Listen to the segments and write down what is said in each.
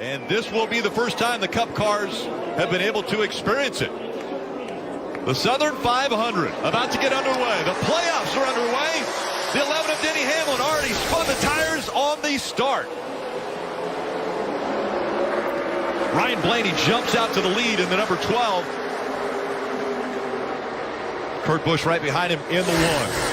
And this will be the first time the Cup cars have been able to experience it. The Southern 500 about to get underway. The playoffs are underway. The 11 of Denny Hamlin already spun the tires on the start. Ryan Blaney jumps out to the lead in the number 12. Kurt Busch right behind him in the 1.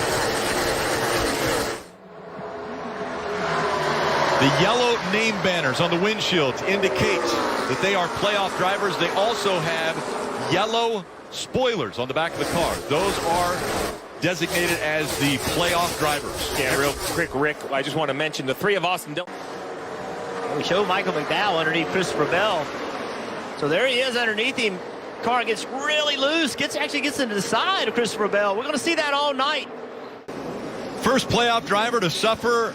The yellow name banners on the windshields indicate that they are playoff drivers. They also have yellow spoilers on the back of the car. Those are designated as the playoff drivers. Yeah, real quick, Rick, I just want to mention the 3 of Austin Dillon. We show Michael McDowell underneath Christopher Bell. So there he is underneath him. Car gets really loose, actually gets into the side of Christopher Bell. We're going to see that all night. First playoff driver to suffer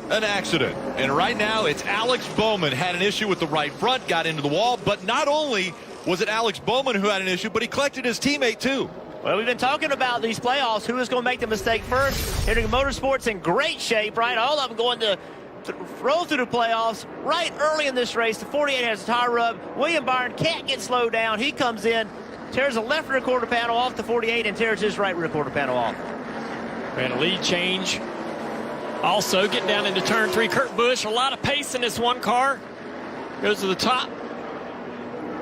an accident. And right now it's Alex Bowman. Had an issue with the right front, got into the wall. But not only was it Alex Bowman who had an issue, but he collected his teammate too. Well, we've been talking about these playoffs. Who is going to make the mistake first? Henry Motorsports in great shape, right? All of them going to roll through the playoffs right early in this race. The 48 has a tire rub. William Byron can't get slowed down. He comes in, tears the left rear quarter panel off the 48 and tears his right rear quarter panel off. And a lead change. Also getting down into turn 3. Kurt Busch, a lot of pace in this one car. Goes to the top.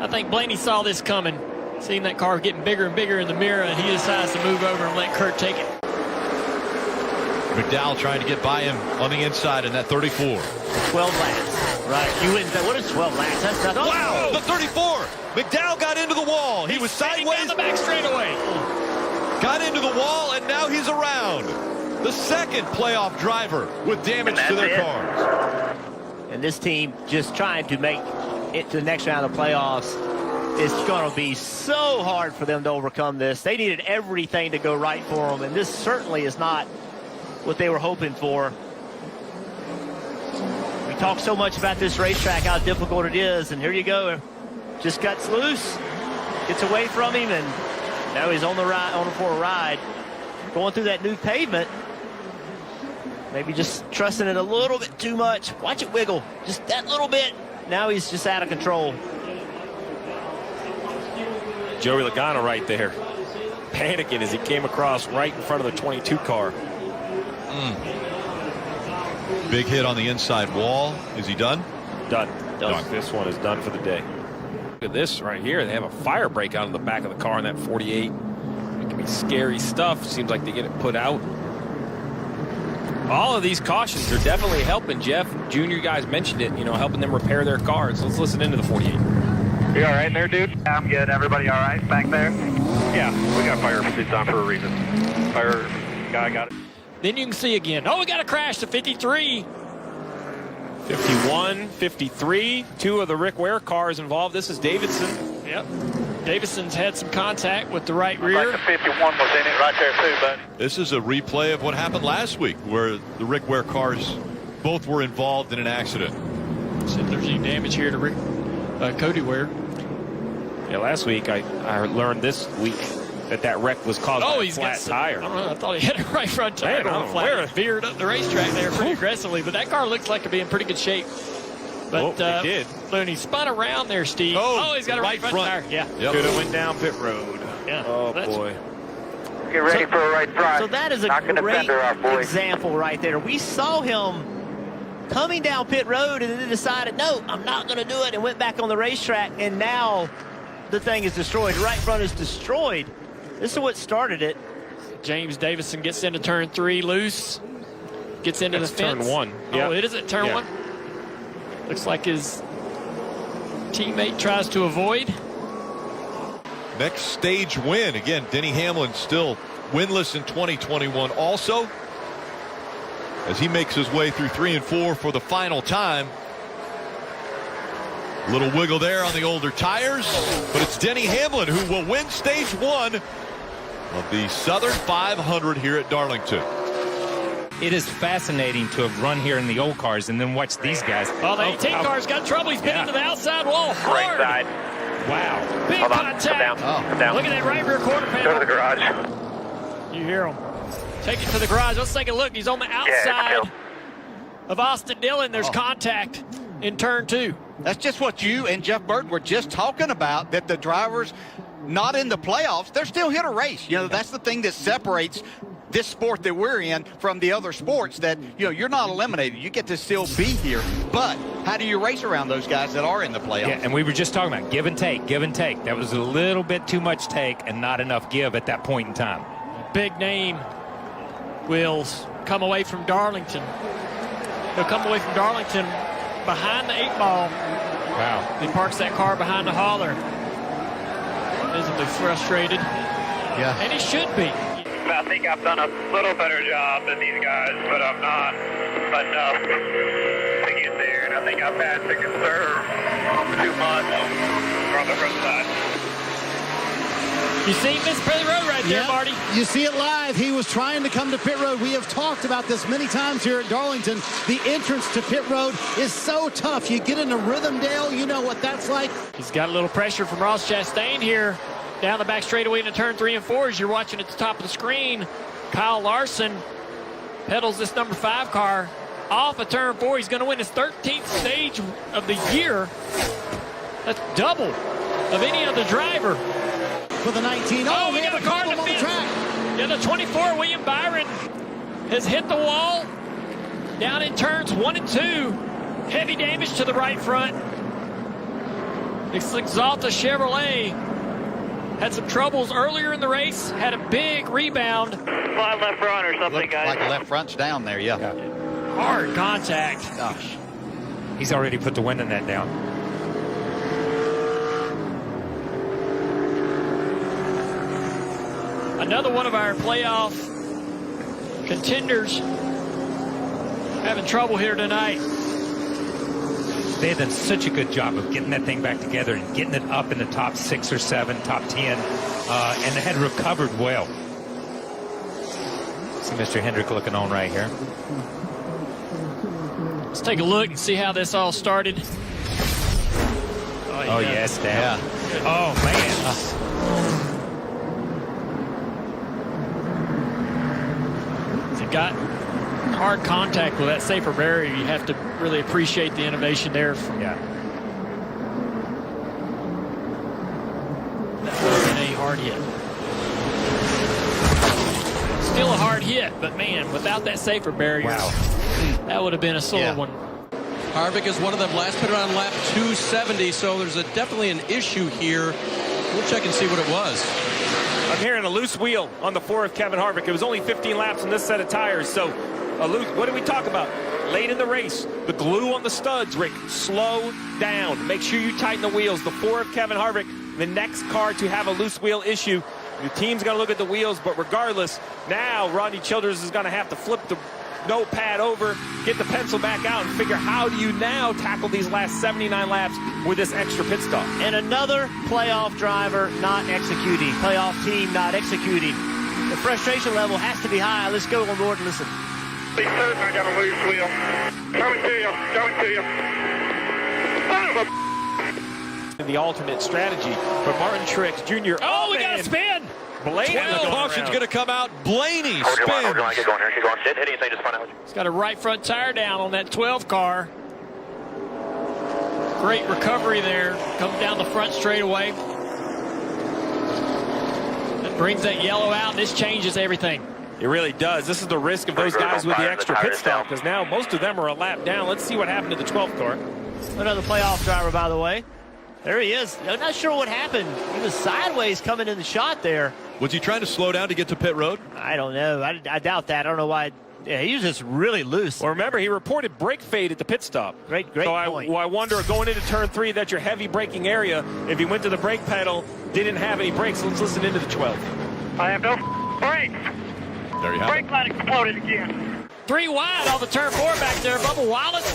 I think Blaney saw this coming. Seeing that car getting bigger and bigger in the mirror, and he decides to move over and let Kurt take it. McDowell trying to get by him on the inside in that 34. 12 laps. Right. You wouldn't say, what is 12 laps? That's not. Oh! Wow, the 34. McDowell got into the wall. He was sideways. Down the back straightaway. Got into the wall, and now he's around. The second playoff driver with damage to their cars. And this team just trying to make it to the next round of playoffs. It's going to be so hard for them to overcome this. They needed everything to go right for them, and this certainly is not what they were hoping for. We talk so much about this racetrack, how difficult it is, and here you go. Just cuts loose, gets away from him, and now he's on the ride, for a ride, going through that new pavement. Maybe just trusting it a little bit too much. Watch it wiggle, just that little bit. Now he's just out of control. Joey Logano right there, panicking as he came across right in front of the 22 car. Big hit on the inside wall. Is he done? Done. This one is done for the day. Look at this right here. They have a fire break out of the back of the car in that 48. It can be scary stuff. Seems like they get it put out. All of these cautions are definitely helping. Jeff, junior guys mentioned it, helping them repair their cars. Let's listen into the 48. You all right in there, dude? Yeah, I'm good. Everybody all right back there? Yeah, we got fire suits on for a reason. Fire guy got it. Then you can see again. Oh, we got a crash to 53. 51, 53. 2 of the Rick Ware cars involved. This is Davidson. Yep. Davidson's had some contact with the right rear. Like the 51 was in it right there too, bud. This is a replay of what happened last week, where the Rick Ware cars both were involved in an accident. See if there's any damage here to Rick, Cody Ware. Yeah, last week I learned this week that wreck was caused by a flat tire. I don't know. I thought he had a right front tire on flat. Veered up the racetrack there pretty aggressively, but that car looks like it'd be in pretty good shape. But it did. When he spun around there, Steve. Oh, he's got a right front tire. Yeah. Yep. Could have went down pit road. Yeah. Oh, boy. Get ready for a right front. So that is a great example right there. We saw him coming down pit road and then decided, no, I'm not going to do it, and went back on the racetrack, and now the thing is destroyed. Right front is destroyed. This is what started it. James Davison gets into turn 3 loose. Gets into the fence. Turn 1. Oh, it is at turn 1. Looks like his teammate tries to avoid. Next stage win. Again, Denny Hamlin still winless in 2021 also, as he makes his way through 3 and 4 for the final time. Little wiggle there on the older tires, but it's Denny Hamlin who will win stage 1 of the Southern 500 here at Darlington. It is fascinating to have run here in the old cars and then watch these guys. Oh, the 18 car's got trouble. He's been into the outside wall hard. Right side. Wow. Big Hold on. contact. Come down. Come down. Look at that right rear quarter panel. Go to the garage. You hear him. Take it to the garage. Let's take a look. He's on the outside of Austin Dillon. There's contact in turn 2. That's just what you and Jeff Burton were just talking about, that the drivers not in the playoffs, they're still here to race. You know, that's the thing that separates this sport that we're in from the other sports, that, you know, you're not eliminated. You get to still be here. But how do you race around those guys that are in the playoffs? Yeah, and we were just talking about give and take, give and take. That was a little bit too much take and not enough give at that point in time. Big name will come away from Darlington. He'll come away from Darlington behind the 8-ball. Wow. He parks that car behind the hauler. Visibly frustrated. Yeah. And he should be. I think I've done a little better job than these guys, but I'm not enough to get there. And I think I've had to conserve too much from the front side. You see Miss Perry Road right there, Yep. Marty. You see it live. He was trying to come to pit road. We have talked about this many times here at Darlington. The entrance to pit road is so tough. You get into Rhythmdale, you know what that's like. He's got a little pressure from Ross Chastain here. Down the back straightaway into turn 3 and 4 as you're watching at the top of the screen. Kyle Larson pedals this number 5 car off of turn 4. He's going to win his 13th stage of the year. That's double of any other driver. For the 19. Oh, we have got a car in the problem on the fence. track. Yeah, the 24, William Byron, has hit the wall. Down in turns 1 and 2. Heavy damage to the right front. It's Exalta Chevrolet. Had some troubles earlier in the race. Had a big rebound. Slide left front or something, Looked guys. like the left front's down there, yeah. Hard contact. Gosh. He's already put the wind in that down. Another one of our playoff contenders having trouble here tonight. They had done such a good job of getting that thing back together and getting it up in the top 6 or 7, top 10, and they had recovered well. See Mr. Hendrick looking on right here. Let's take a look and see how this all started. Oh, yes, down. Yeah. Oh, man. If you got hard contact with that safer barrier, you have to really appreciate the innovation there. Yeah. That would have been a hard hit. Still a hard hit, but man, without that safer barrier, that would have been a sore one. Harvick is one of them, last pit around lap 270, so there's definitely an issue here. We'll check and see what it was. I'm hearing a loose wheel on the 4 of Kevin Harvick. It was only 15 laps on this set of tires, so a loose. What did we talk about? Late in the race, the glue on the studs, Rick. Slow down. Make sure you tighten the wheels. The 4 of Kevin Harvick, the next car to have a loose wheel issue. The team's got to look at the wheels, but regardless, now Rodney Childers is going to have to flip the notepad over, get the pencil back out, and figure how do you now tackle these last 79 laps with this extra pit stop. And another playoff driver not executing. Playoff team not executing. The frustration level has to be high. Let's go on board and listen. Be certain I got a loose wheel. Coming to you. Coming to you. Son of a... In the alternate strategy, but Martin Truex Jr. Oh, we got a spin. Blaney. Caution's going to come out. Blaney Hold your line, spins. get going here, get going. Hit anything, just find out. He's got a right front tire down on that 12 car. Great recovery there. Comes down the front straightaway. That brings that yellow out. This changes everything. It really does. This is the risk of those guys with the extra pit stop, because now most of them are a lap down. Let's see what happened to the 12th car. Another playoff driver, by the way. There he is. I'm not sure what happened. He was sideways coming in the shot there. Was he trying to slow down to get to pit road? I don't know. I doubt that. I don't know why. Yeah, he was just really loose. Well, remember, he reported brake fade at the pit stop. Great so point. I wonder, going into turn 3, that's your heavy braking area. If he went to the brake pedal, didn't have any brakes. Let's listen into the 12th. I have no brakes. There you have it. Brake light exploded again. 3 wide off the turn 4 back there. Bubba Wallace.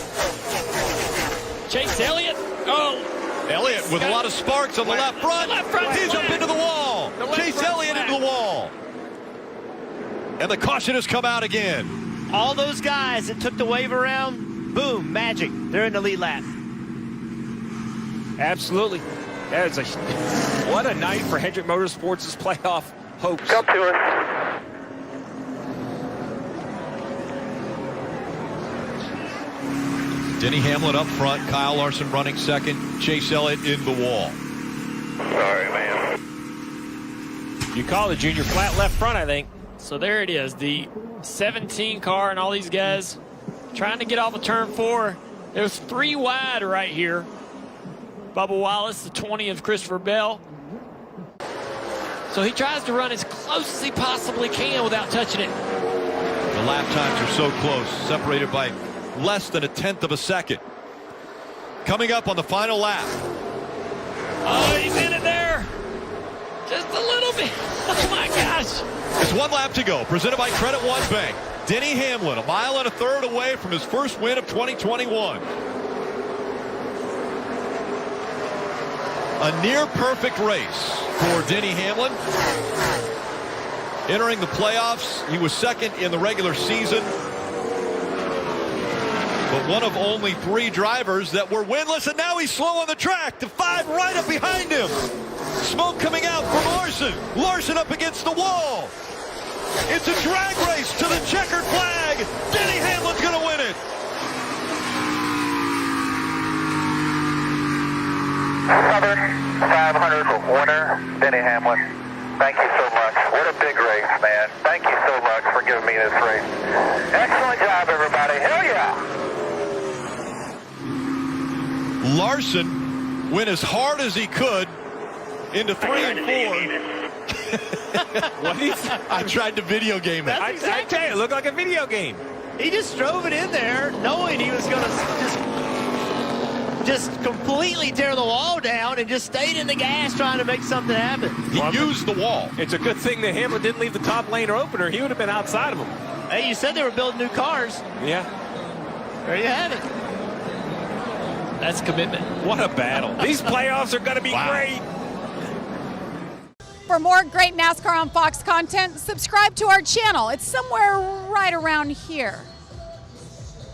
Chase Elliott. Oh. Elliott with a lot of sparks on the left front. He's up into the wall. Chase Elliott into the wall. And the caution has come out again. All those guys that took the wave around, boom, magic. They're in the lead lap. Absolutely. That is what a night for Hendrick Motorsports' playoff hopes. Come to us. Denny Hamlin up front, Kyle Larson running second, Chase Elliott in the wall. Sorry, man. You call it junior flat left front, I think. So there it is, the 17 car and all these guys trying to get off of turn 4. There's 3 wide right here. Bubba Wallace, the 20 of Christopher Bell. So he tries to run as close as he possibly can without touching it. The lap times are so close, separated by less than 1/10 of a second. Coming up on the final lap. Oh, he's in it there. Just a little bit. Oh, my gosh. It's 1 lap to go, presented by Credit One Bank. Denny Hamlin, 1 1/3 miles away from his first win of 2021. A near-perfect race for Denny Hamlin. Entering the playoffs, he was second in the regular season, but one of only 3 drivers that were winless, and now he's slow on the track. The 5 right up behind him. Smoke coming out from Larson. Larson up against the wall. It's a drag race to the checkered flag. Denny Hamlin's going to win it. Southern 500 winner, Denny Hamlin. Thank you so much. What a big race, man. Thank you so much for giving me this race. Excellent job, everybody. Hell yeah. Larson went as hard as he could into 3 and 4. I tried to video game it. I tell you, it looked like a video game. He just drove it in there knowing he was going to just completely tear the wall down and just stayed in the gas trying to make something happen. He used the wall. It's a good thing that Hamlin didn't leave the top lane opener. He would have been outside of him. Hey, you said they were building new cars. Yeah. There you have it. That's commitment. What a battle. These playoffs are going to be great. For more great NASCAR on Fox content, subscribe to our channel. It's somewhere right around here.